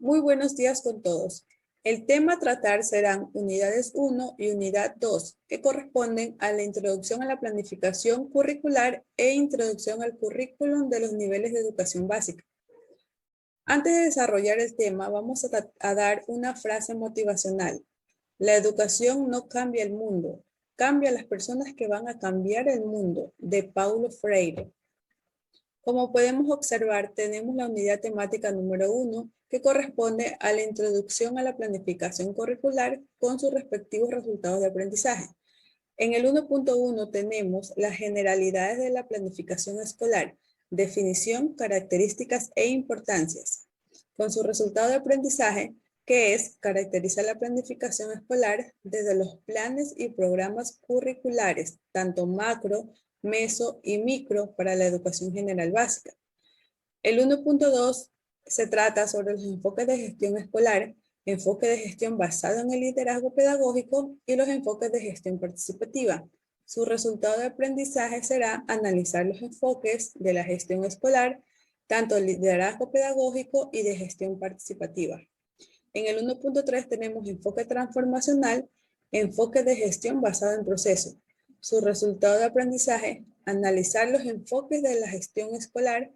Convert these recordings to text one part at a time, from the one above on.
Muy buenos días con todos. El tema a tratar serán unidades 1 y unidad 2, que corresponden a la introducción a la planificación curricular e introducción al currículum de los niveles de educación básica. Antes de desarrollar el tema, vamos a dar una frase motivacional. La educación no cambia el mundo, cambia las personas que van a cambiar el mundo, de Paulo Freire. Como podemos observar, tenemos la unidad temática número 1, que corresponde a la introducción a la planificación curricular con sus respectivos resultados de aprendizaje. En el 1.1 tenemos las generalidades de la planificación escolar, definición, características e importancias. Con su resultado de aprendizaje, que es caracterizar la planificación escolar desde los planes y programas curriculares, tanto macro, meso y micro para la educación general básica. El 1.2 se trata sobre los enfoques de gestión escolar, enfoque de gestión basado en el liderazgo pedagógico y los enfoques de gestión participativa. Su resultado de aprendizaje será analizar los enfoques de la gestión escolar, tanto el liderazgo pedagógico y de gestión participativa. En el 1.3 tenemos enfoque transformacional, enfoque de gestión basado en proceso. Su resultado de aprendizaje, analizar los enfoques de la gestión escolar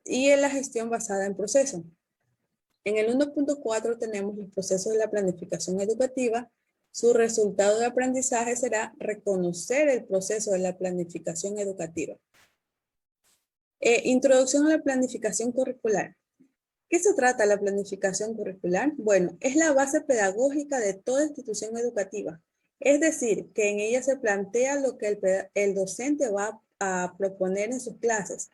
y en la gestión basada en proceso. En el 1.4 tenemos los procesos de la planificación educativa. Su resultado de aprendizaje será reconocer el proceso de la planificación educativa. Introducción a la planificación curricular. ¿Qué se trata la planificación curricular? Bueno, es la base pedagógica de toda institución educativa. Es decir, que en ella se plantea lo que el docente va a proponer en sus clases.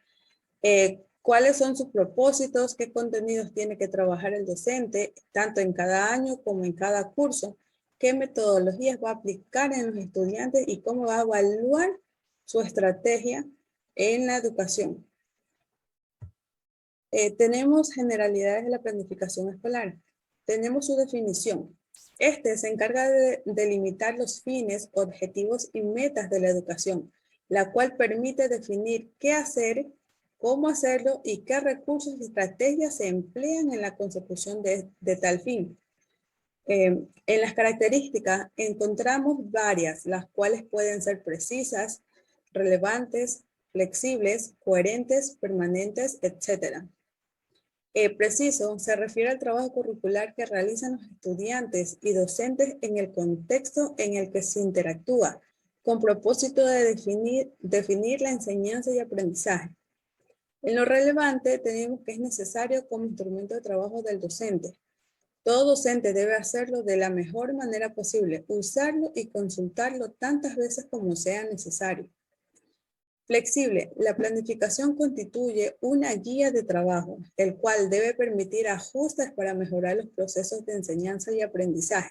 Cuáles son sus propósitos, qué contenidos tiene que trabajar el docente, tanto en cada año como en cada curso, qué metodologías va a aplicar en los estudiantes y cómo va a evaluar su estrategia en la educación. Tenemos generalidades de la planificación escolar. Tenemos su definición. Este se encarga de delimitar los fines, objetivos y metas de la educación, la cual permite definir qué hacer, cómo hacerlo y qué recursos y estrategias se emplean en la consecución de tal fin. En las características encontramos varias, las cuales pueden ser precisas, relevantes, flexibles, coherentes, permanentes, etc. Preciso se refiere al trabajo curricular que realizan los estudiantes y docentes en el contexto en el que se interactúa, con propósito de definir la enseñanza y aprendizaje. En lo relevante, tenemos que es necesario como instrumento de trabajo del docente. Todo docente debe hacerlo de la mejor manera posible, usarlo y consultarlo tantas veces como sea necesario. Flexible. La planificación constituye una guía de trabajo, el cual debe permitir ajustes para mejorar los procesos de enseñanza y aprendizaje.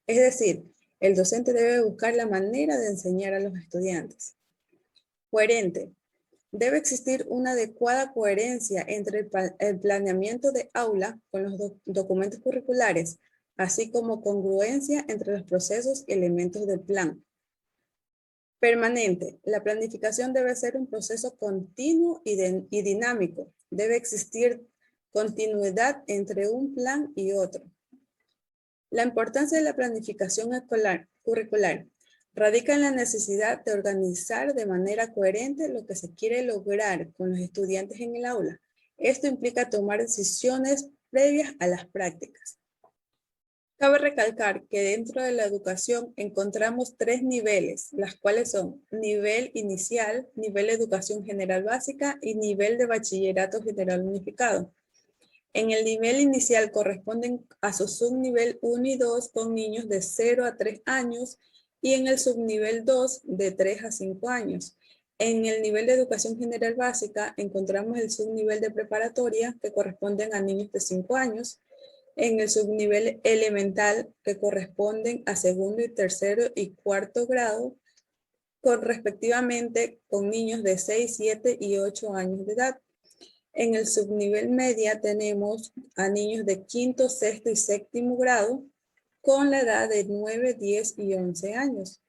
Es decir, el docente debe buscar la manera de enseñar a los estudiantes. Coherente. Debe existir una adecuada coherencia entre el planeamiento de aula con los documentos curriculares, así como congruencia entre los procesos y elementos del plan. Permanente. La planificación debe ser un proceso continuo y dinámico. Debe existir continuidad entre un plan y otro. La importancia de la planificación curricular radica en la necesidad de organizar de manera coherente lo que se quiere lograr con los estudiantes en el aula. Esto implica tomar decisiones previas a las prácticas. Cabe recalcar que dentro de la educación encontramos 3 niveles, las cuales son nivel inicial, nivel de educación general básica y nivel de bachillerato general unificado. En el nivel inicial corresponden a su subnivel 1 y 2 con niños de 0 a 3 años y en el subnivel 2 de 3 a 5 años. En el nivel de educación general básica encontramos el subnivel de preparatoria que corresponden a niños de 5 años. En el subnivel elemental que corresponden a segundo y tercero y cuarto grado, respectivamente con niños de 6, 7 y 8 años de edad. En el subnivel media tenemos a niños de quinto, sexto y séptimo grado con la edad de 9, 10 y 11 años.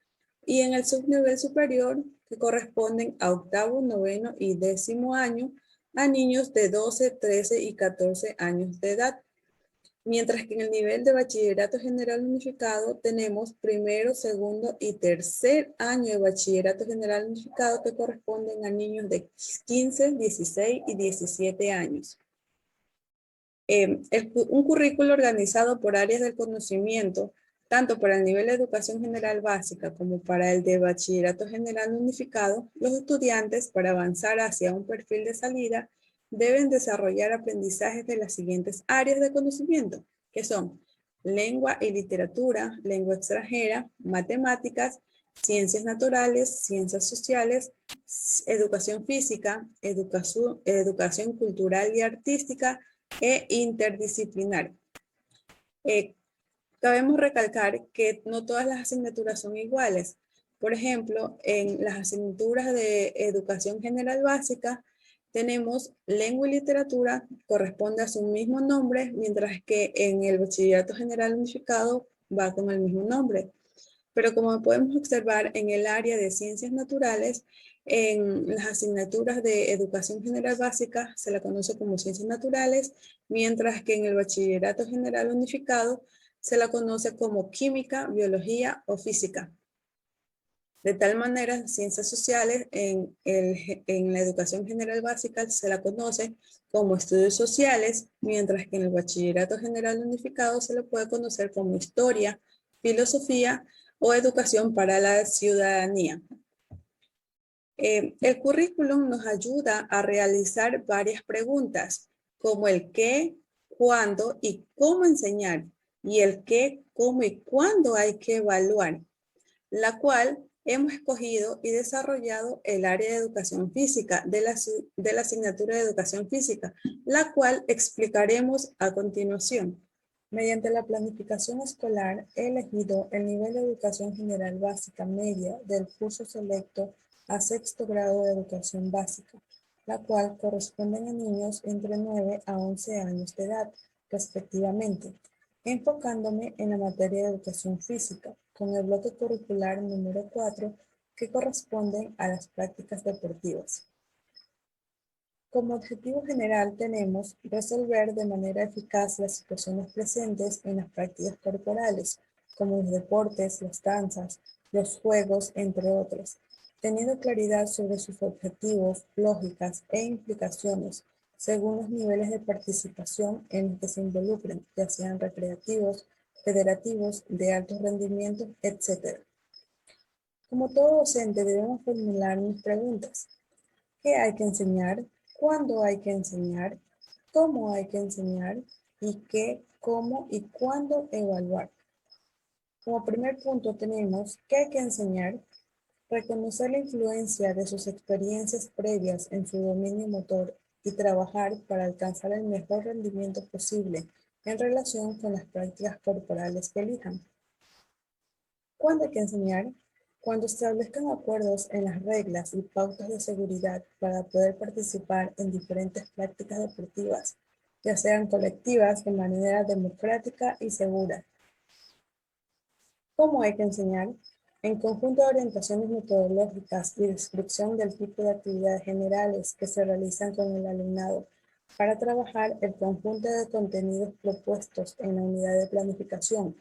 Y en el subnivel superior, que corresponden a octavo, noveno y décimo año, a niños de 12, 13 y 14 años de edad. Mientras que en el nivel de bachillerato general unificado tenemos primero, segundo y tercer año de bachillerato general unificado que corresponden a niños de 15, 16 y 17 años. Un currículo organizado por áreas del conocimiento, tanto para el nivel de educación general básica como para el de bachillerato general unificado, los estudiantes, para avanzar hacia un perfil de salida, deben desarrollar aprendizajes de las siguientes áreas de conocimiento, que son lengua y literatura, lengua extranjera, matemáticas, ciencias naturales, ciencias sociales, educación física, educación cultural y artística, e interdisciplinar. Cabemos recalcar que no todas las asignaturas son iguales. Por ejemplo, en las asignaturas de educación general básica, tenemos lengua y literatura, corresponde a su mismo nombre, mientras que en el bachillerato general unificado va con el mismo nombre. Pero como podemos observar en el área de ciencias naturales, en las asignaturas de educación general básica se la conoce como ciencias naturales, mientras que en el bachillerato general unificado se la conoce como química, biología o física. De tal manera, ciencias sociales en la educación general básica se la conoce como estudios sociales, mientras que en el bachillerato general unificado se le puede conocer como historia, filosofía o educación para la ciudadanía. El currículum nos ayuda a realizar varias preguntas, como el qué, cuándo y cómo enseñar, y el qué, cómo y cuándo hay que evaluar, la cual hemos escogido y desarrollado el área de educación física de la asignatura de educación física, la cual explicaremos a continuación. Mediante la planificación escolar he elegido el nivel de educación general básica media del curso selecto a sexto grado de educación básica, la cual corresponde a niños entre 9 a 11 años de edad, respectivamente, enfocándome en la materia de educación física, con el bloque curricular número 4, que corresponde a las prácticas deportivas. Como objetivo general tenemos resolver de manera eficaz las situaciones presentes en las prácticas corporales, como los deportes, las danzas, los juegos, entre otros, teniendo claridad sobre sus objetivos, lógicas e implicaciones, según los niveles de participación en los que se involucren, ya sean recreativos, federativos, de alto rendimiento, etc. Como todo docente debemos formularnos preguntas. ¿Qué hay que enseñar? ¿Cuándo hay que enseñar? ¿Cómo hay que enseñar? ¿Y qué, cómo y cuándo evaluar? Como primer punto tenemos ¿qué hay que enseñar? Reconocer la influencia de sus experiencias previas en su dominio motor y trabajar para alcanzar el mejor rendimiento posible en relación con las prácticas corporales que elijan. ¿Cuándo hay que enseñar? Cuando establezcan acuerdos en las reglas y pautas de seguridad para poder participar en diferentes prácticas deportivas, ya sean colectivas de manera democrática y segura. ¿Cómo hay que enseñar? En conjunto de orientaciones metodológicas y descripción del tipo de actividades generales que se realizan con el alumnado para trabajar el conjunto de contenidos propuestos en la unidad de planificación.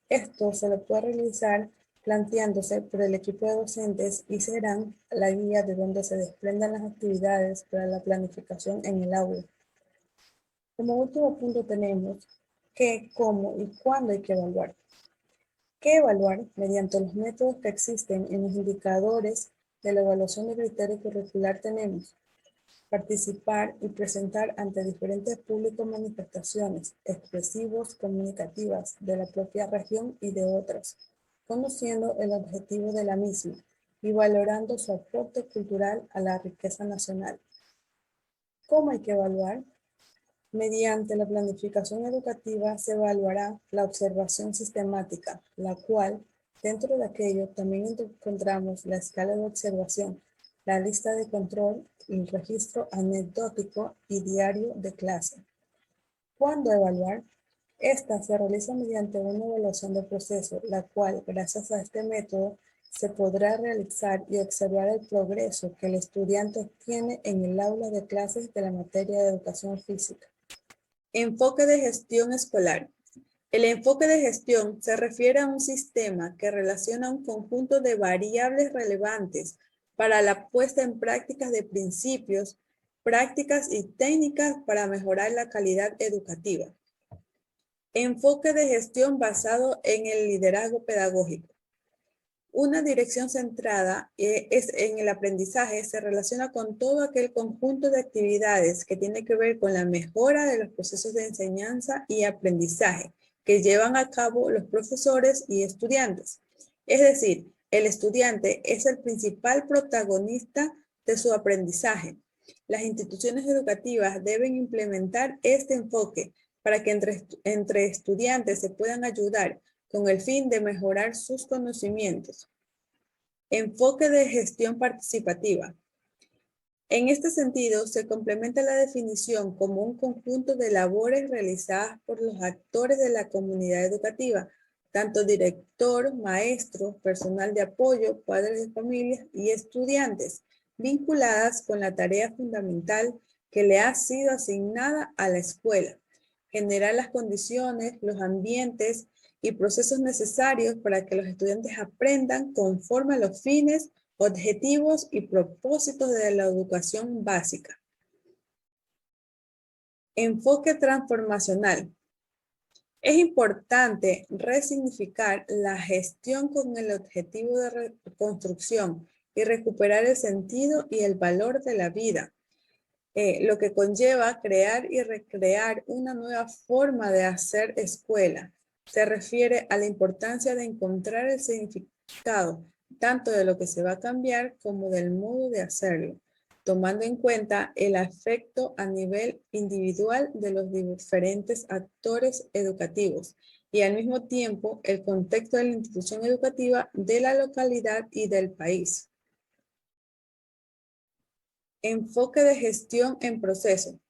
Esto se lo puede realizar planteándose por el equipo de docentes y serán la guía de donde se desprendan las actividades para la planificación en el aula. Como último punto tenemos qué, cómo y cuándo hay que evaluar. ¿Qué evaluar? Mediante los métodos que existen en los indicadores de la evaluación de criterio curricular tenemos participar y presentar ante diferentes públicos manifestaciones expresivos, comunicativas de la propia región y de otras, conociendo el objetivo de la misma y valorando su aporte cultural a la riqueza nacional. ¿Cómo hay que evaluar? Mediante la planificación educativa se evaluará la observación sistemática, la cual, dentro de aquello, también encontramos la escala de observación, la lista de control, el registro anecdótico y diario de clase. ¿Cuándo evaluar? Esta se realiza mediante una evaluación de proceso, la cual, gracias a este método, se podrá realizar y observar el progreso que el estudiante obtiene en el aula de clases de la materia de educación física. Enfoque de gestión escolar. El enfoque de gestión se refiere a un sistema que relaciona un conjunto de variables relevantes para la puesta en prácticas de principios, prácticas y técnicas para mejorar la calidad educativa. Enfoque de gestión basado en el liderazgo pedagógico. Una dirección centrada en el aprendizaje se relaciona con todo aquel conjunto de actividades que tiene que ver con la mejora de los procesos de enseñanza y aprendizaje que llevan a cabo los profesores y estudiantes. Es decir, el estudiante es el principal protagonista de su aprendizaje. Las instituciones educativas deben implementar este enfoque para que entre estudiantes se puedan ayudar con el fin de mejorar sus conocimientos. Enfoque de gestión participativa. En este sentido, se complementa la definición como un conjunto de labores realizadas por los actores de la comunidad educativa, tanto director, maestro, personal de apoyo, padres de familias y estudiantes, vinculadas con la tarea fundamental que le ha sido asignada a la escuela: generar las condiciones, los ambientes y procesos necesarios para que los estudiantes aprendan conforme a los fines, objetivos y propósitos de la educación básica. Enfoque transformacional. Es importante resignificar la gestión con el objetivo de reconstrucción y recuperar el sentido y el valor de la vida, lo que conlleva crear y recrear una nueva forma de hacer escuela. Se refiere a la importancia de encontrar el significado tanto de lo que se va a cambiar como del modo de hacerlo, tomando en cuenta el afecto a nivel individual de los diferentes actores educativos y al mismo tiempo el contexto de la institución educativa, de la localidad y del país. Enfoque de gestión en proceso.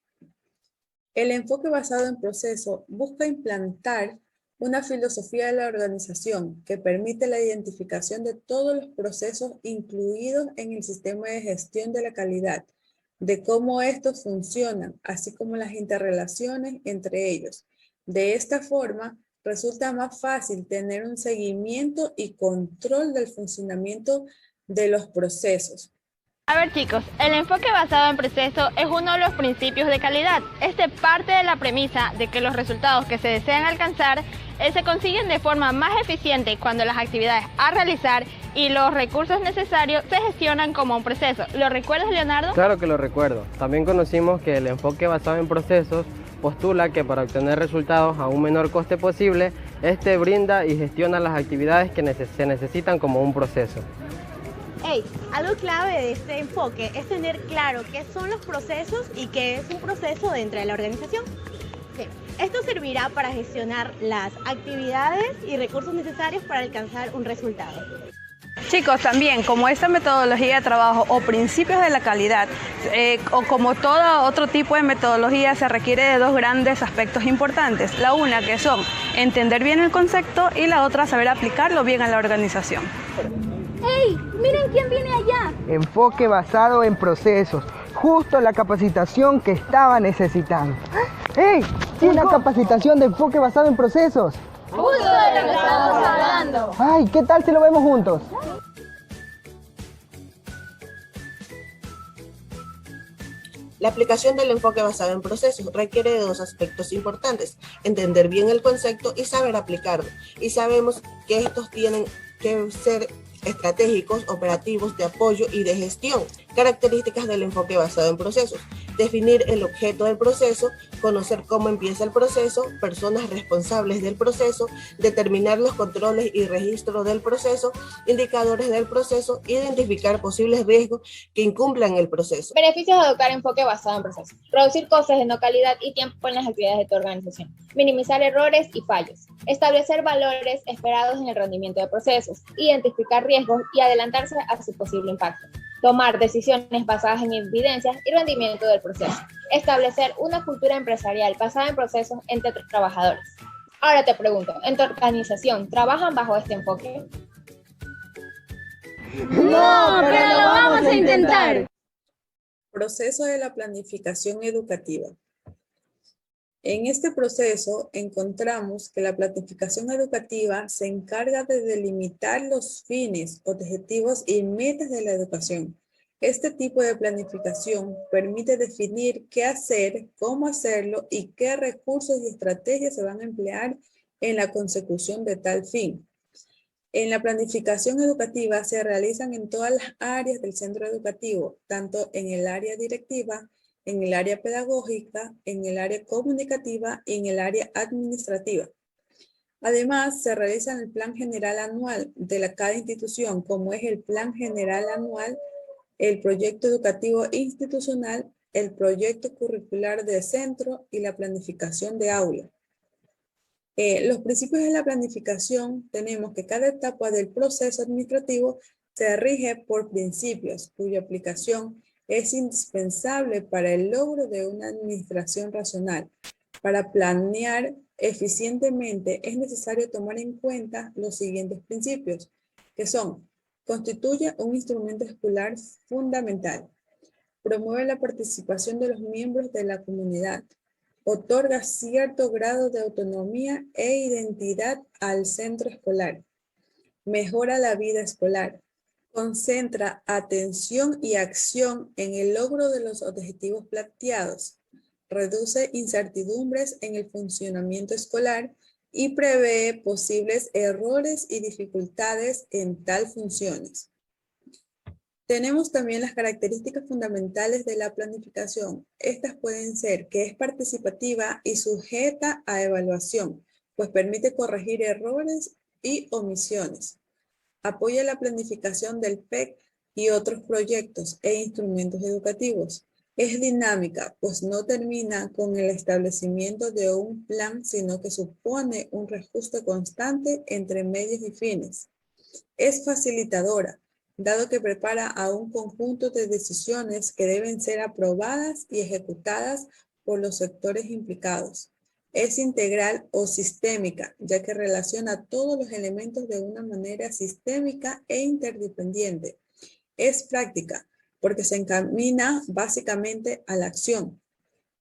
El enfoque basado en proceso busca implantar una filosofía de la organización que permite la identificación de todos los procesos incluidos en el sistema de gestión de la calidad, de cómo estos funcionan, así como las interrelaciones entre ellos. De esta forma, resulta más fácil tener un seguimiento y control del funcionamiento de los procesos. A ver chicos, el enfoque basado en proceso es uno de los principios de calidad. Este parte de la premisa de que los resultados que se desean alcanzar se consiguen de forma más eficiente cuando las actividades a realizar y los recursos necesarios se gestionan como un proceso. ¿Lo recuerdas, Leonardo? Claro que lo recuerdo. También conocimos que el enfoque basado en procesos postula que para obtener resultados a un menor coste posible, este brinda y gestiona las actividades que se necesitan como un proceso. Algo clave de este enfoque es tener claro qué son los procesos y qué es un proceso dentro de la organización. Esto servirá para gestionar las actividades y recursos necesarios para alcanzar un resultado. Chicos, también como esta metodología de trabajo o principios de la calidad o como todo otro tipo de metodología se requiere de dos grandes aspectos importantes. La una que son entender bien el concepto y la otra saber aplicarlo bien a la organización. ¡Ey! ¡Miren quién viene allá! Enfoque basado en procesos, justo la capacitación que estaba necesitando. ¡Ey! Una capacitación de enfoque basado en procesos. ¡Justo de lo que estamos hablando! ¡Ay! ¿Qué tal si lo vemos juntos? La aplicación del enfoque basado en procesos requiere de dos aspectos importantes: entender bien el concepto y saber aplicarlo. Y sabemos que estos tienen que ser estratégicos, operativos, de apoyo y de gestión. Características del enfoque basado en procesos: definir el objeto del proceso, conocer cómo empieza el proceso, personas responsables del proceso, determinar los controles y registro del proceso, indicadores del proceso, identificar posibles riesgos que incumplan el proceso. Beneficios de adoptar enfoque basado en procesos: reducir costes de no calidad y tiempo en las actividades de tu organización, minimizar errores y fallos, establecer valores esperados en el rendimiento de procesos, identificar riesgos y adelantarse a su posible impacto, tomar decisiones basadas en evidencias y rendimiento del proceso, establecer una cultura empresarial basada en procesos entre trabajadores. Ahora te pregunto, ¿en tu organización trabajan bajo este enfoque? ¡No, pero lo vamos a intentar! Proceso de la planificación educativa. En este proceso encontramos que la planificación educativa se encarga de delimitar los fines, objetivos y metas de la educación. Este tipo de planificación permite definir qué hacer, cómo hacerlo y qué recursos y estrategias se van a emplear en la consecución de tal fin. En la planificación educativa se realizan en todas las áreas del centro educativo, tanto en el área directiva, en el área pedagógica, en el área comunicativa y en el área administrativa. Además, se realiza en el plan general anual de cada institución, como es el plan general anual, el proyecto educativo institucional, el proyecto curricular de centro y la planificación de aula. Los principios de la planificación tenemos que cada etapa del proceso administrativo se rige por principios cuya aplicación es indispensable para el logro de una administración racional. Para planear eficientemente es necesario tomar en cuenta los siguientes principios, que son: constituye un instrumento escolar fundamental, promueve la participación de los miembros de la comunidad, otorga cierto grado de autonomía e identidad al centro escolar, mejora la vida escolar, concentra atención y acción en el logro de los objetivos planteados, reduce incertidumbres en el funcionamiento escolar y prevé posibles errores y dificultades en tal funciones. Tenemos también las características fundamentales de la planificación. Estas pueden ser que es participativa y sujeta a evaluación, pues permite corregir errores y omisiones. Apoya la planificación del PEC y otros proyectos e instrumentos educativos. Es dinámica, pues no termina con el establecimiento de un plan, sino que supone un reajuste constante entre medios y fines. Es facilitadora, dado que prepara a un conjunto de decisiones que deben ser aprobadas y ejecutadas por los sectores implicados. Es integral o sistémica, ya que relaciona todos los elementos de una manera sistémica e interdependiente. Es práctica, porque se encamina básicamente a la acción.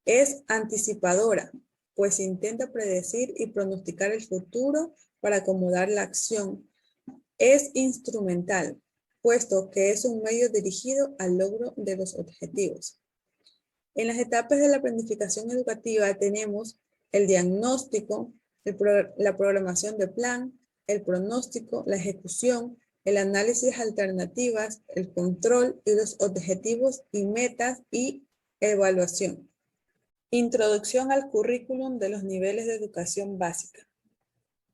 Es anticipadora, pues intenta predecir y pronosticar el futuro para acomodar la acción. Es instrumental, puesto que es un medio dirigido al logro de los objetivos. En las etapas de la planificación educativa tenemos el diagnóstico, la programación de plan, el pronóstico, la ejecución, el análisis de alternativas, el control y los objetivos y metas y evaluación. Introducción al currículum de los niveles de educación básica.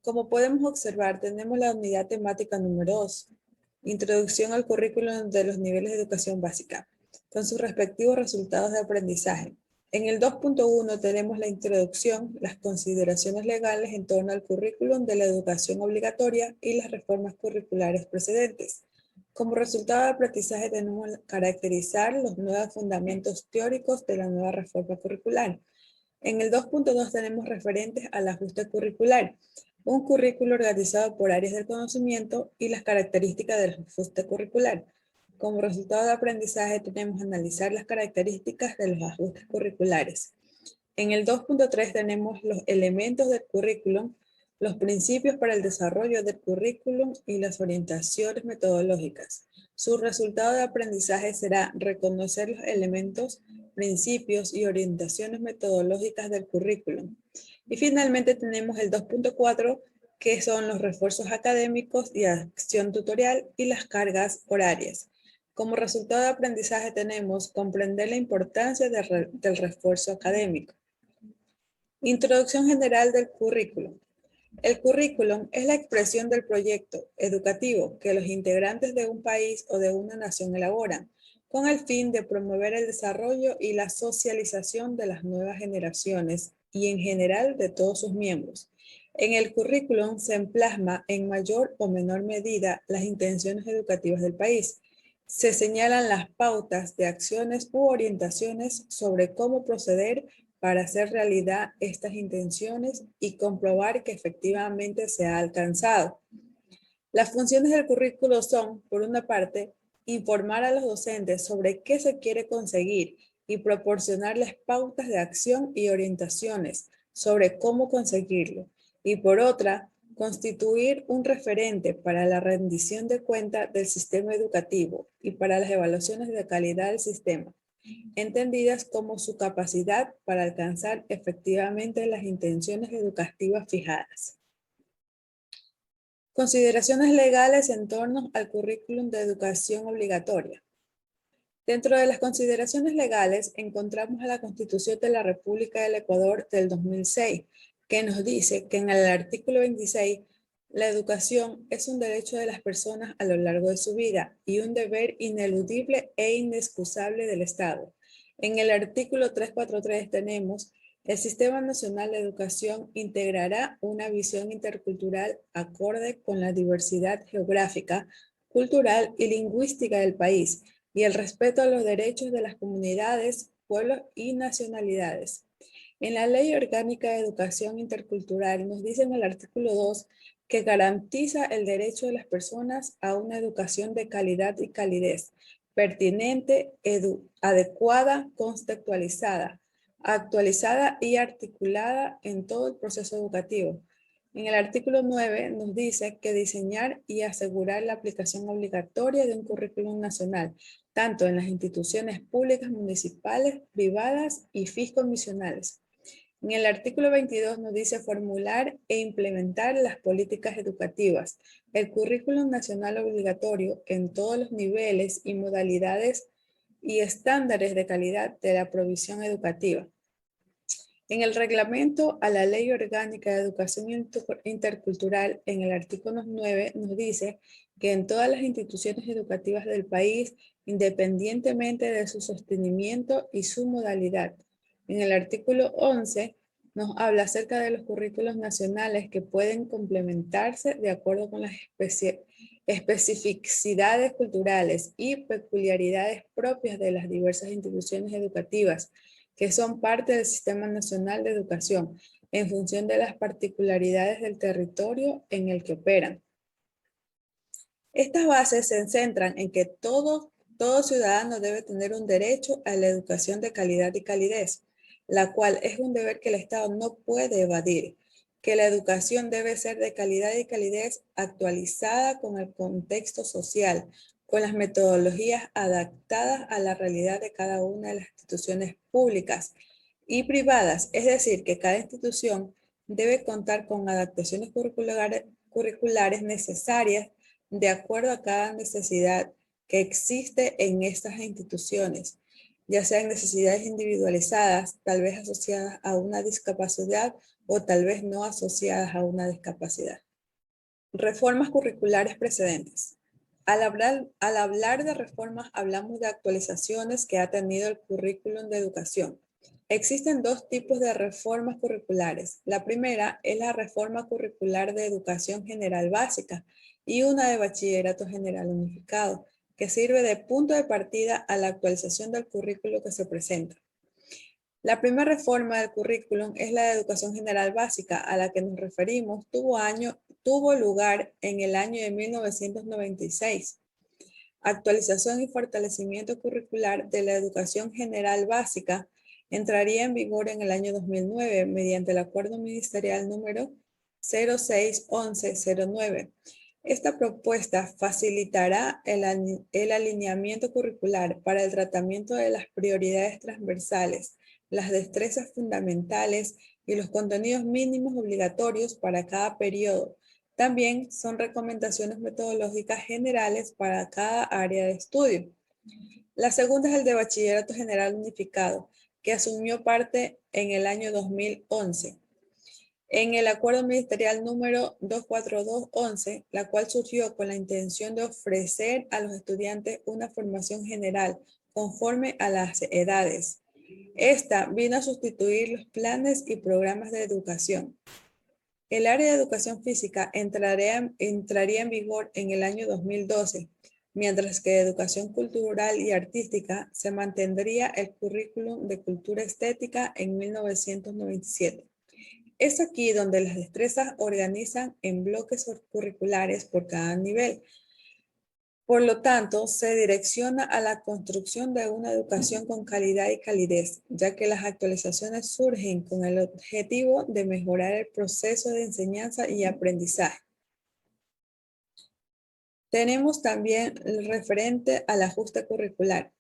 Como podemos observar, tenemos la unidad temática número 2, Introducción al currículum de los niveles de educación básica, con sus respectivos resultados de aprendizaje. En el 2.1 tenemos la introducción, las consideraciones legales en torno al currículum de la educación obligatoria y las reformas curriculares precedentes. Como resultado de aprendizaje tenemos que caracterizar los nuevos fundamentos teóricos de la nueva reforma curricular. En el 2.2 tenemos referentes al ajuste curricular, un currículo organizado por áreas del conocimiento y las características del ajuste curricular. Como resultado de aprendizaje tenemos que analizar las características de los ajustes curriculares. En el 2.3 tenemos los elementos del currículum, los principios para el desarrollo del currículum y las orientaciones metodológicas. Su resultado de aprendizaje será reconocer los elementos, principios y orientaciones metodológicas del currículum. Y finalmente tenemos el 2.4, que son los refuerzos académicos y acción tutorial y las cargas horarias. Como resultado de aprendizaje tenemos comprender la importancia del refuerzo académico. Introducción general del currículum. El currículum es la expresión del proyecto educativo que los integrantes de un país o de una nación elaboran, con el fin de promover el desarrollo y la socialización de las nuevas generaciones y en general de todos sus miembros. En el currículum se plasma en mayor o menor medida las intenciones educativas del país. Se señalan las pautas de acciones u orientaciones sobre cómo proceder para hacer realidad estas intenciones y comprobar que efectivamente se ha alcanzado. Las funciones del currículo son, por una parte, informar a los docentes sobre qué se quiere conseguir y proporcionarles pautas de acción y orientaciones sobre cómo conseguirlo. Y por otra, constituir un referente para la rendición de cuentas del sistema educativo y para las evaluaciones de calidad del sistema, entendidas como su capacidad para alcanzar efectivamente las intenciones educativas fijadas. Consideraciones legales en torno al currículum de educación obligatoria. Dentro de las consideraciones legales encontramos a la Constitución de la República del Ecuador del 2006, que nos dice que en el artículo 26, la educación es un derecho de las personas a lo largo de su vida y un deber ineludible e inexcusable del Estado. En el artículo 343 tenemos: el Sistema Nacional de Educación integrará una visión intercultural acorde con la diversidad geográfica, cultural y lingüística del país y el respeto a los derechos de las comunidades, pueblos y nacionalidades. En la Ley Orgánica de Educación Intercultural nos dice en el artículo 2 que garantiza el derecho de las personas a una educación de calidad y calidez, pertinente, adecuada, contextualizada, actualizada y articulada en todo el proceso educativo. En el artículo 9 nos dice que diseñar y asegurar la aplicación obligatoria de un currículum nacional, tanto en las instituciones públicas, municipales, privadas y fiscomisionales. En el artículo 22 nos dice formular e implementar las políticas educativas, el currículum nacional obligatorio en todos los niveles y modalidades y estándares de calidad de la provisión educativa. En el reglamento a la Ley Orgánica de Educación Intercultural, en el artículo 9 nos dice que en todas las instituciones educativas del país, independientemente de su sostenimiento y su modalidad. En el artículo 11 nos habla acerca de los currículos nacionales que pueden complementarse de acuerdo con las especificidades culturales y peculiaridades propias de las diversas instituciones educativas que son parte del Sistema Nacional de Educación en función de las particularidades del territorio en el que operan. Estas bases se centran en que todo ciudadano debe tener un derecho a la educación de calidad y calidez, la cual es un deber que el Estado no puede evadir, que la educación debe ser de calidad y calidez actualizada con el contexto social, con las metodologías adaptadas a la realidad de cada una de las instituciones públicas y privadas, es decir, que cada institución debe contar con adaptaciones curriculares necesarias de acuerdo a cada necesidad que existe en estas instituciones, ya sean necesidades individualizadas, tal vez asociadas a una discapacidad o tal vez no asociadas a una discapacidad. Reformas curriculares precedentes. Al hablar de reformas, hablamos de actualizaciones que ha tenido el currículum de educación. Existen dos tipos de reformas curriculares. La primera es la reforma curricular de educación general básica y una de bachillerato general unificado, que sirve de punto de partida a la actualización del currículo que se presenta. La primera reforma del currículum es la de educación general básica, a la que nos referimos, tuvo lugar en el año de 1996. Actualización y fortalecimiento curricular de la educación general básica entraría en vigor en el año 2009 mediante el Acuerdo Ministerial número 06-1109. Esta propuesta facilitará el alineamiento curricular para el tratamiento de las prioridades transversales, las destrezas fundamentales y los contenidos mínimos obligatorios para cada periodo. También son recomendaciones metodológicas generales para cada área de estudio. La segunda es el de Bachillerato General Unificado, que asumió parte en el año 2011. En el Acuerdo Ministerial número 24211, la cual surgió con la intención de ofrecer a los estudiantes una formación general conforme a las edades. Esta vino a sustituir los planes y programas de educación. El área de educación física entraría en vigor en el año 2012, mientras que de educación cultural y artística se mantendría el currículum de cultura estética en 1997. Es aquí donde las destrezas organizan en bloques curriculares por cada nivel. Por lo tanto, se direcciona a la construcción de una educación con calidad y calidez, ya que las actualizaciones surgen con el objetivo de mejorar el proceso de enseñanza y aprendizaje. Tenemos también el referente al ajuste curricular.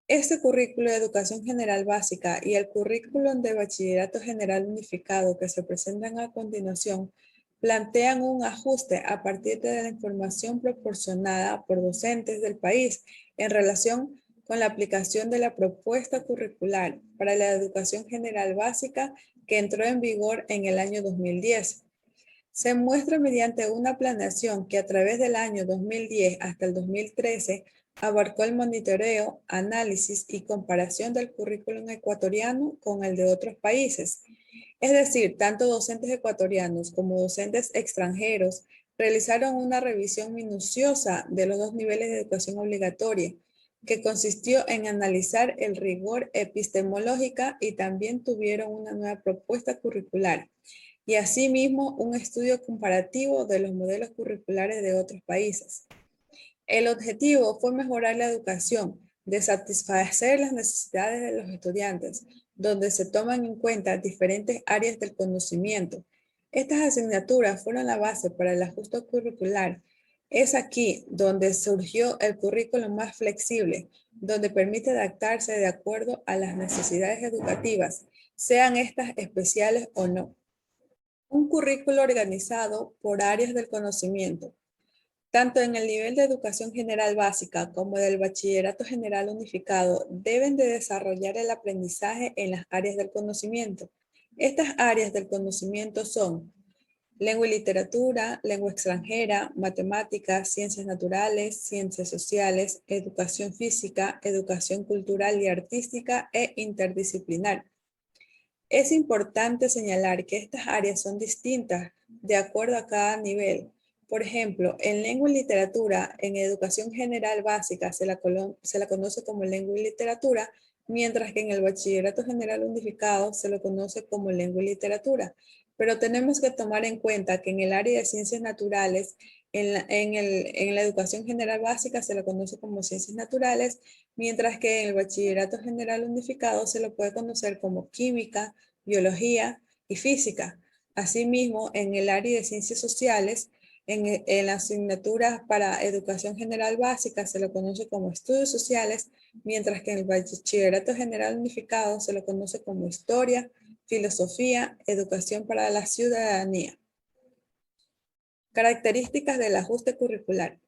Este currículo de educación general básica y el currículum de bachillerato general unificado que se presentan a continuación plantean un ajuste a partir de la información proporcionada por docentes del país en relación con la aplicación de la propuesta curricular para la educación general básica que entró en vigor en el año 2010. Se muestra mediante una planeación que a través del año 2010 hasta el 2013 abarcó el monitoreo, análisis y comparación del currículum ecuatoriano con el de otros países. Es decir, tanto docentes ecuatorianos como docentes extranjeros realizaron una revisión minuciosa de los dos niveles de educación obligatoria, que consistió en analizar el rigor epistemológica y también tuvieron una nueva propuesta curricular. Y asimismo un estudio comparativo de los modelos curriculares de otros países. El objetivo fue mejorar la educación, de satisfacer las necesidades de los estudiantes, donde se toman en cuenta diferentes áreas del conocimiento. Estas asignaturas fueron la base para el ajuste curricular. Es aquí donde surgió el currículo más flexible, donde permite adaptarse de acuerdo a las necesidades educativas, sean estas especiales o no. Un currículo organizado por áreas del conocimiento, tanto en el nivel de educación general básica como del bachillerato general unificado, deben de desarrollar el aprendizaje en las áreas del conocimiento. Estas áreas del conocimiento son lengua y literatura, lengua extranjera, matemáticas, ciencias naturales, ciencias sociales, educación física, educación cultural y artística e interdisciplinar. Es importante señalar que estas áreas son distintas de acuerdo a cada nivel. Por ejemplo, en lengua y literatura, en educación general básica se la conoce como lengua y literatura, mientras que en el bachillerato general unificado se lo conoce como lengua y literatura. Pero tenemos que tomar en cuenta que en el área de ciencias naturales, en la educación general básica se lo conoce como ciencias naturales, mientras que en el bachillerato general unificado se lo puede conocer como química, biología y física. Asimismo, en el área de ciencias sociales, en las asignaturas para educación general básica se lo conoce como estudios sociales, mientras que en el bachillerato general unificado se lo conoce como historia, filosofía, educación para la ciudadanía. Características del ajuste curricular.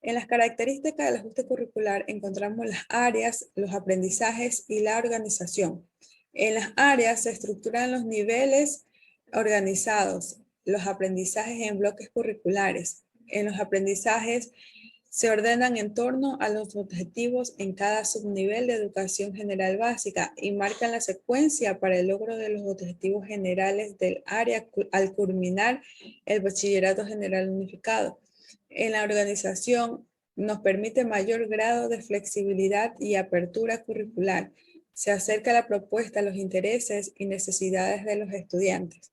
En las características del ajuste curricular encontramos las áreas, los aprendizajes y la organización. En las áreas se estructuran los niveles organizados, los aprendizajes en bloques curriculares. En los aprendizajes se ordenan en torno a los objetivos en cada subnivel de educación general básica y marcan la secuencia para el logro de los objetivos generales del área al culminar el bachillerato general unificado. En la organización nos permite mayor grado de flexibilidad y apertura curricular. Se acerca la propuesta a los intereses y necesidades de los estudiantes.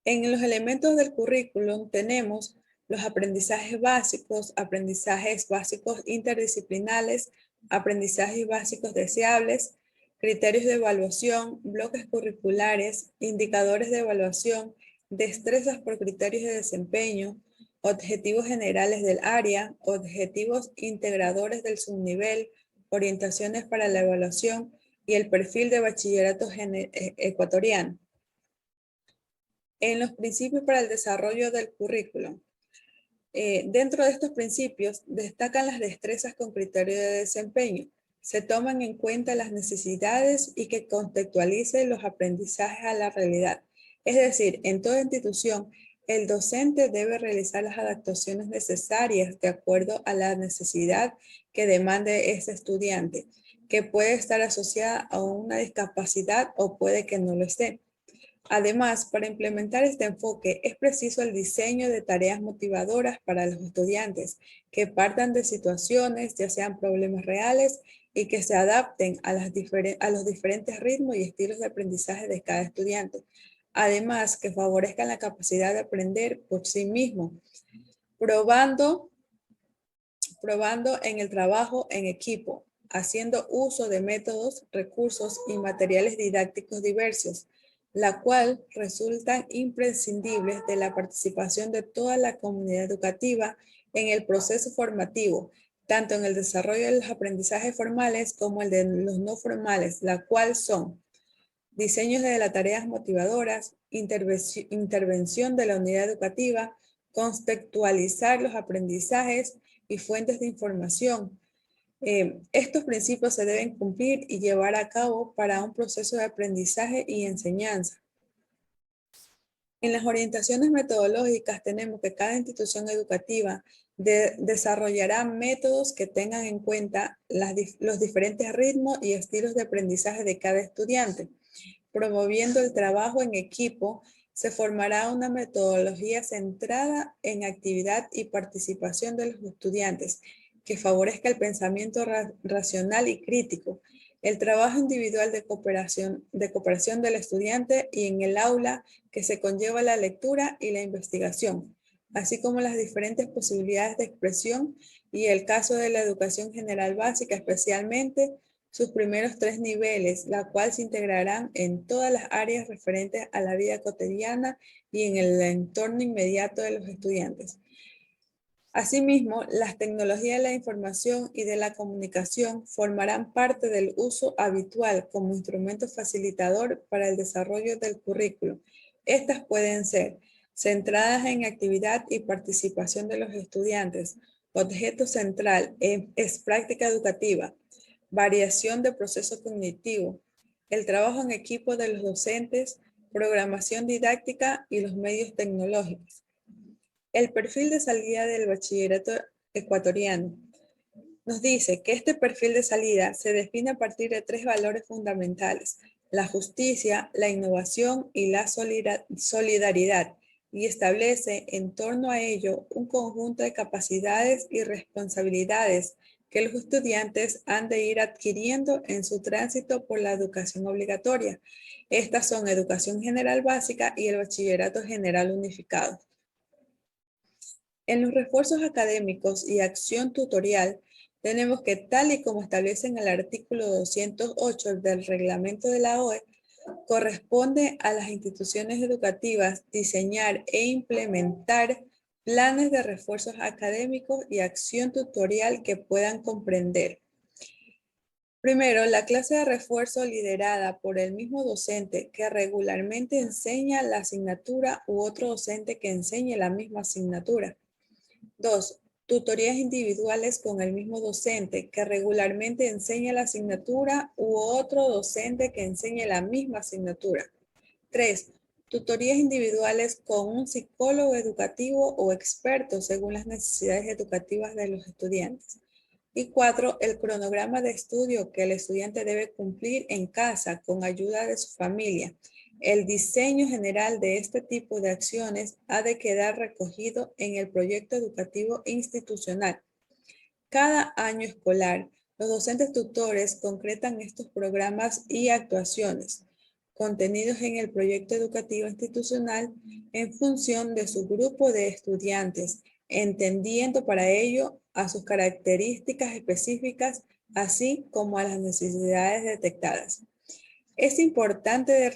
En los elementos del currículum tenemos los aprendizajes básicos interdisciplinares, aprendizajes básicos deseables, criterios de evaluación, bloques curriculares, indicadores de evaluación, destrezas por criterios de desempeño, objetivos generales del área, objetivos integradores del subnivel, orientaciones para la evaluación y el perfil de bachillerato ecuatoriano. En los principios para el desarrollo del currículum. Dentro de estos principios destacan las destrezas con criterio de desempeño. Se toman en cuenta las necesidades y que contextualicen los aprendizajes a la realidad. Es decir, en toda institución, el docente debe realizar las adaptaciones necesarias de acuerdo a la necesidad que demande ese estudiante, que puede estar asociada a una discapacidad o puede que no lo esté. Además, para implementar este enfoque es preciso el diseño de tareas motivadoras para los estudiantes que partan de situaciones, ya sean problemas reales, y que se adapten a los diferentes ritmos y estilos de aprendizaje de cada estudiante. Además, que favorezcan la capacidad de aprender por sí mismo. probando en el trabajo en equipo, haciendo uso de métodos, recursos y materiales didácticos diversos, la cual resultan imprescindibles de la participación de toda la comunidad educativa en el proceso formativo, tanto en el desarrollo de los aprendizajes formales como el de los no formales, la cual son diseños de las tareas motivadoras, intervención de la unidad educativa, contextualizar los aprendizajes y fuentes de información. Estos principios se deben cumplir y llevar a cabo para un proceso de aprendizaje y enseñanza. En las orientaciones metodológicas tenemos que cada institución educativa desarrollará métodos que tengan en cuenta los diferentes ritmos y estilos de aprendizaje de cada estudiante. Promoviendo el trabajo en equipo, se formará una metodología centrada en actividad y participación de los estudiantes, que favorezca el pensamiento racional y crítico, el trabajo individual de cooperación del estudiante y en el aula que se conlleva la lectura y la investigación, así como las diferentes posibilidades de expresión y el caso de la educación general básica, especialmente sus primeros 3 niveles, la cual se integrarán en todas las áreas referentes a la vida cotidiana y en el entorno inmediato de los estudiantes. Asimismo, las tecnologías de la información y de la comunicación formarán parte del uso habitual como instrumento facilitador para el desarrollo del currículo. Estas pueden ser centradas en actividad y participación de los estudiantes. Objeto central es práctica educativa, variación de proceso cognitivo, el trabajo en equipo de los docentes, programación didáctica y los medios tecnológicos. El perfil de salida del bachillerato ecuatoriano nos dice que este perfil de salida se define a partir de 3 valores fundamentales: la justicia, la innovación y la solidaridad, y establece en torno a ello un conjunto de capacidades y responsabilidades que los estudiantes han de ir adquiriendo en su tránsito por la educación obligatoria. Estas son educación general básica y el bachillerato general unificado. En los refuerzos académicos y acción tutorial, tenemos que, tal y como establece en el artículo 208 del reglamento de la OE, corresponde a las instituciones educativas diseñar e implementar planes de refuerzos académicos y acción tutorial que puedan comprender. Primero, la clase de refuerzo liderada por el mismo docente que regularmente enseña la asignatura u otro docente que enseñe la misma asignatura. 2. Tutorías individuales con el mismo docente que regularmente enseña la asignatura u otro docente que enseñe la misma asignatura. 3. Tutorías individuales con un psicólogo educativo o experto según las necesidades educativas de los estudiantes. Y 4. El cronograma de estudio que el estudiante debe cumplir en casa con ayuda de su familia. El diseño general de este tipo de acciones ha de quedar recogido en el proyecto educativo institucional. Cada año escolar, los docentes tutores concretan estos programas y actuaciones contenidos en el proyecto educativo institucional en función de su grupo de estudiantes, entendiendo para ello a sus características específicas, así como a las necesidades detectadas. Es importante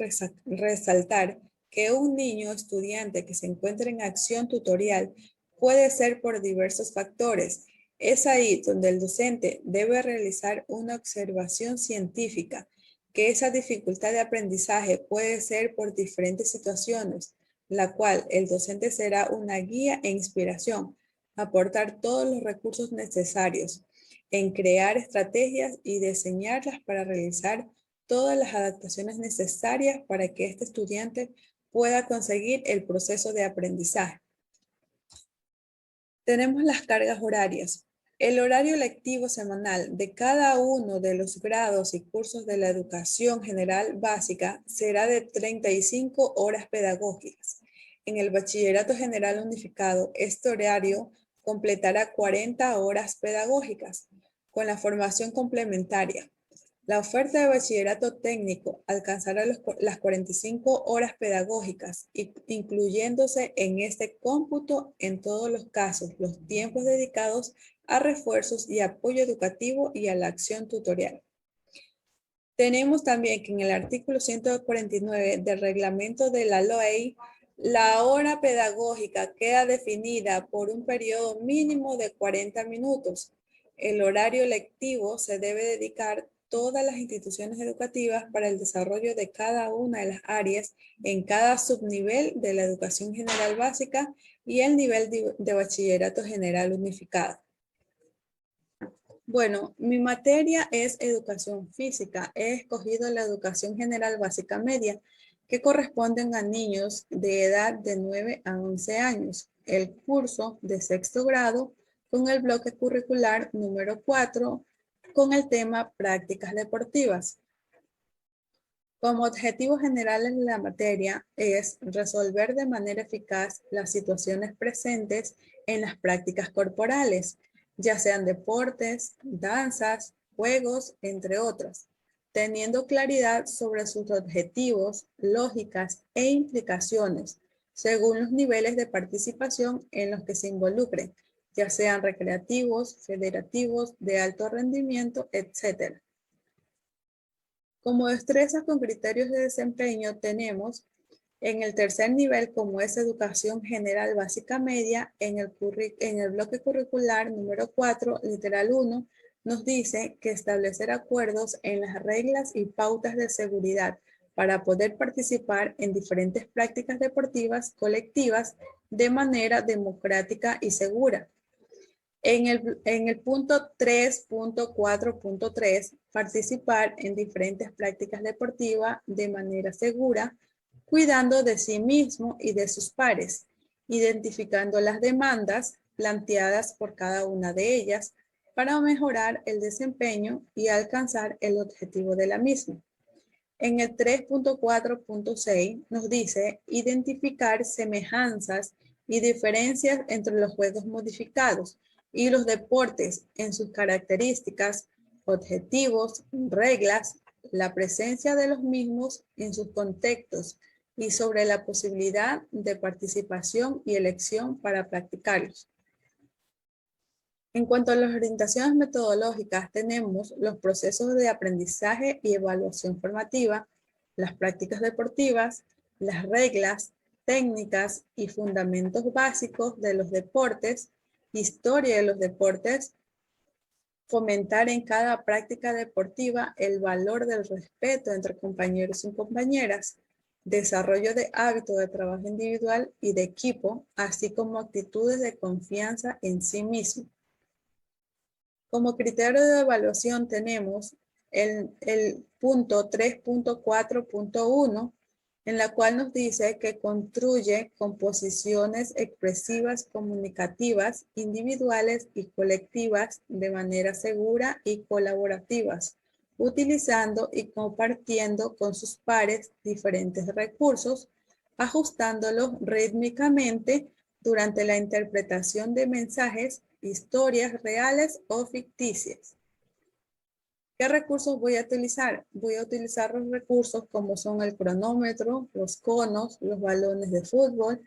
resaltar que un niño estudiante que se encuentra en acción tutorial puede ser por diversos factores. Es ahí donde el docente debe realizar una observación científica, que esa dificultad de aprendizaje puede ser por diferentes situaciones, la cual el docente será una guía e inspiración, aportar todos los recursos necesarios en crear estrategias y diseñarlas para realizar todas las adaptaciones necesarias para que este estudiante pueda conseguir el proceso de aprendizaje. Tenemos las cargas horarias. El horario lectivo semanal de cada uno de los grados y cursos de la educación general básica será de 35 horas pedagógicas. En el bachillerato general unificado, este horario completará 40 horas pedagógicas con la formación complementaria. La oferta de bachillerato técnico alcanzará las 45 horas pedagógicas, incluyéndose en este cómputo en todos los casos los tiempos dedicados a refuerzos y apoyo educativo y a la acción tutorial. Tenemos también que en el artículo 149 del reglamento de la ley, la hora pedagógica queda definida por un periodo mínimo de 40 minutos. El horario lectivo se debe dedicar todas las instituciones educativas para el desarrollo de cada una de las áreas en cada subnivel de la educación general básica y el nivel de bachillerato general unificado. Bueno, mi materia es educación física. He escogido la educación general básica media, que corresponden a niños de edad de 9 a 11 años. El curso de sexto grado con el bloque curricular número 4 con el tema prácticas deportivas. Como objetivo general en la materia es resolver de manera eficaz las situaciones presentes en las prácticas corporales, ya sean deportes, danzas, juegos, entre otros, teniendo claridad sobre sus objetivos, lógicas e implicaciones, según los niveles de participación en los que se involucren, ya sean recreativos, federativos, de alto rendimiento, etc. Como destrezas con criterios de desempeño tenemos en el tercer nivel, como es educación general básica media, en el bloque curricular número 4, literal 1, nos dice que establecer acuerdos en las reglas y pautas de seguridad para poder participar en diferentes prácticas deportivas colectivas de manera democrática y segura. En el punto 3.4.3, participar en diferentes prácticas deportivas de manera segura, cuidando de sí mismo y de sus pares, identificando las demandas planteadas por cada una de ellas para mejorar el desempeño y alcanzar el objetivo de la misma. En el 3.4.6 nos dice identificar semejanzas y diferencias entre los juegos modificados y los deportes en sus características, objetivos, reglas, la presencia de los mismos en sus contextos y sobre la posibilidad de participación y elección para practicarlos. En cuanto a las orientaciones metodológicas, tenemos los procesos de aprendizaje y evaluación formativa, las prácticas deportivas, las reglas, técnicas y fundamentos básicos de los deportes, historia de los deportes, fomentar en cada práctica deportiva el valor del respeto entre compañeros y compañeras, desarrollo de hábitos de trabajo individual y de equipo, así como actitudes de confianza en sí mismo. Como criterio de evaluación tenemos el punto 3.4.1, en la cual nos dice que construye composiciones expresivas comunicativas individuales y colectivas de manera segura y colaborativas, utilizando y compartiendo con sus pares diferentes recursos, ajustándolos rítmicamente durante la interpretación de mensajes, historias reales o ficticias. ¿Qué recursos voy a utilizar? Voy a utilizar los recursos como son el cronómetro, los conos, los balones de fútbol,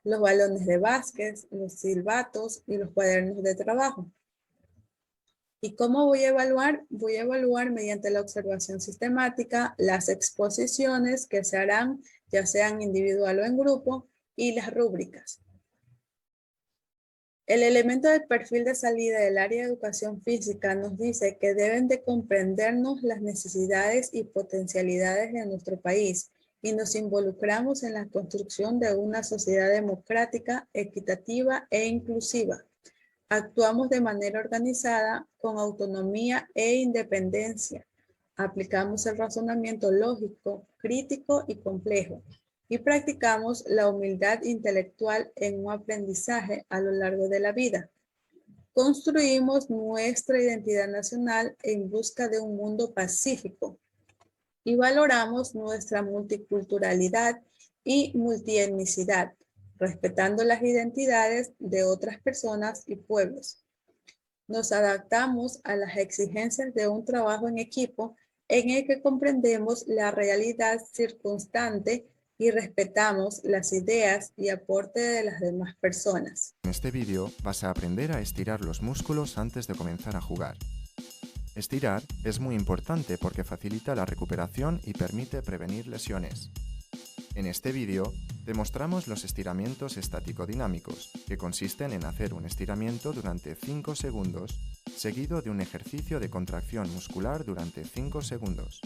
los balones de básquet, los silbatos y los cuadernos de trabajo. ¿Y cómo voy a evaluar? Voy a evaluar mediante la observación sistemática, las exposiciones que se harán, ya sean individual o en grupo, y las rúbricas. El elemento del perfil de salida del área de educación física nos dice que deben de comprendernos las necesidades y potencialidades de nuestro país y nos involucramos en la construcción de una sociedad democrática, equitativa e inclusiva. Actuamos de manera organizada, con autonomía e independencia. Aplicamos el razonamiento lógico, crítico y complejo. Y practicamos la humildad intelectual en un aprendizaje a lo largo de la vida. Construimos nuestra identidad nacional en busca de un mundo pacífico y valoramos nuestra multiculturalidad y multietnicidad, respetando las identidades de otras personas y pueblos. Nos adaptamos a las exigencias de un trabajo en equipo en el que comprendemos la realidad circunstante y respetamos las ideas y aporte de las demás personas. En este vídeo vas a aprender a estirar los músculos antes de comenzar a jugar. Estirar es muy importante porque facilita la recuperación y permite prevenir lesiones. En este vídeo te mostramos los estiramientos estático-dinámicos, que consisten en hacer un estiramiento durante 5 segundos, seguido de un ejercicio de contracción muscular durante 5 segundos.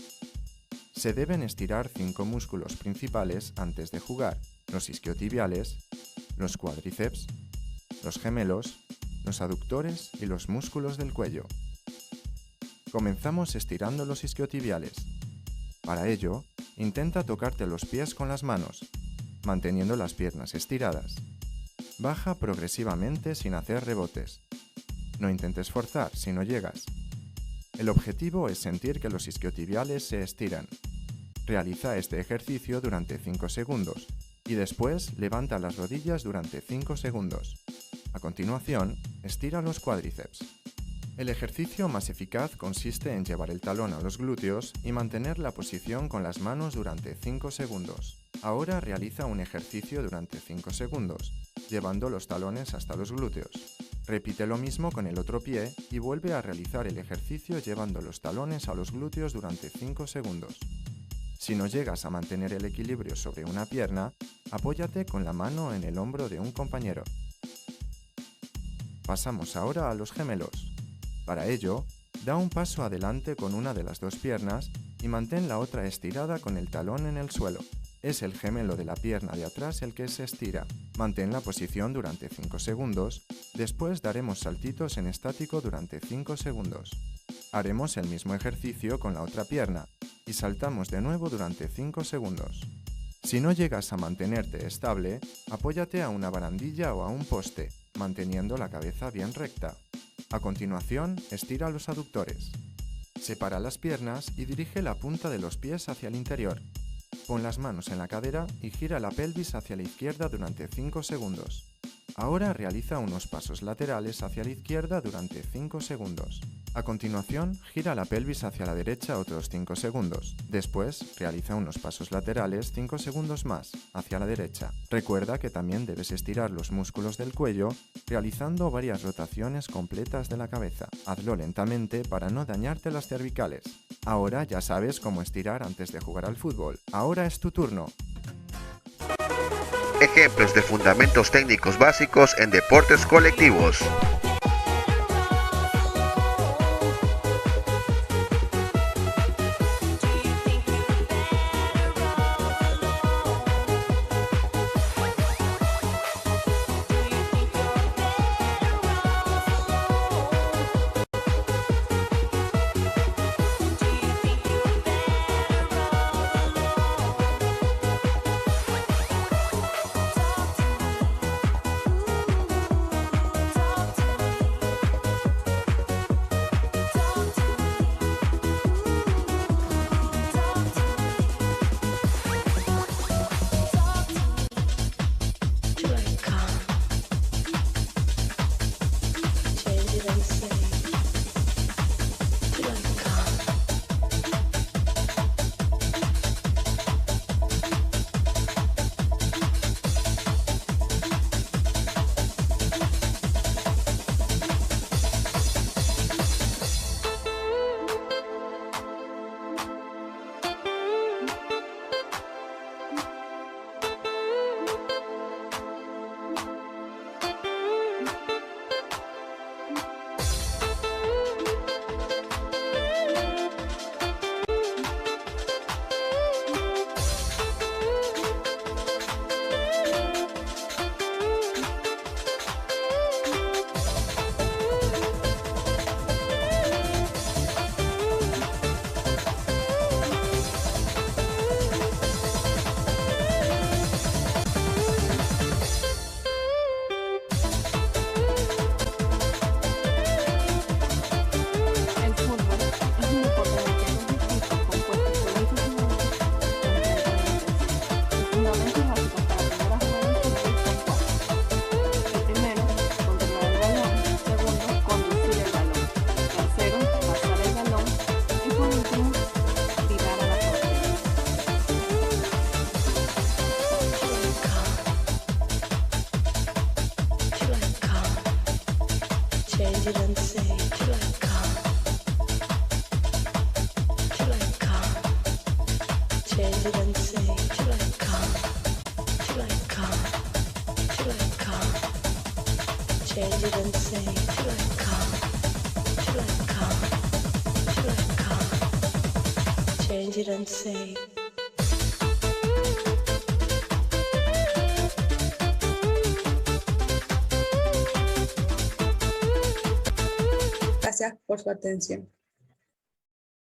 Se deben estirar 5 músculos principales antes de jugar: los isquiotibiales, los cuádriceps, los gemelos, los aductores y los músculos del cuello. Comenzamos estirando los isquiotibiales. Para ello, intenta tocarte los pies con las manos, manteniendo las piernas estiradas. Baja progresivamente sin hacer rebotes. No intentes forzar si no llegas. El objetivo es sentir que los isquiotibiales se estiran. Realiza este ejercicio durante 5 segundos y después levanta las rodillas durante 5 segundos. A continuación, estira los cuádriceps. El ejercicio más eficaz consiste en llevar el talón a los glúteos y mantener la posición con las manos durante 5 segundos. Ahora realiza un ejercicio durante 5 segundos, llevando los talones hasta los glúteos. Repite lo mismo con el otro pie y vuelve a realizar el ejercicio llevando los talones a los glúteos durante 5 segundos. Si no llegas a mantener el equilibrio sobre una pierna, apóyate con la mano en el hombro de un compañero. Pasamos ahora a los gemelos. Para ello, da un paso adelante con una de las dos piernas y mantén la otra estirada con el talón en el suelo. Es el gemelo de la pierna de atrás el que se estira. Mantén la posición durante 5 segundos, después daremos saltitos en estático durante 5 segundos. Haremos el mismo ejercicio con la otra pierna y saltamos de nuevo durante 5 segundos. Si no llegas a mantenerte estable, apóyate a una barandilla o a un poste, manteniendo la cabeza bien recta. A continuación, estira los aductores. Separa las piernas y dirige la punta de los pies hacia el interior. Pon las manos en la cadera y gira la pelvis hacia la izquierda durante 5 segundos. Ahora realiza unos pasos laterales hacia la izquierda durante 5 segundos. A continuación, gira la pelvis hacia la derecha otros 5 segundos. Después, realiza unos pasos laterales 5 segundos más, hacia la derecha. Recuerda que también debes estirar los músculos del cuello, realizando varias rotaciones completas de la cabeza. Hazlo lentamente para no dañarte las cervicales. Ahora ya sabes cómo estirar antes de jugar al fútbol. Ahora es tu turno. Ejemplos de fundamentos técnicos básicos en deportes colectivos. Change it and say, till I come. Till I come. Change it and say, till I come. Till I come. Till I come. Change it and say, till I come. Till I come. Till I come. Change it and say. Gracias por su atención.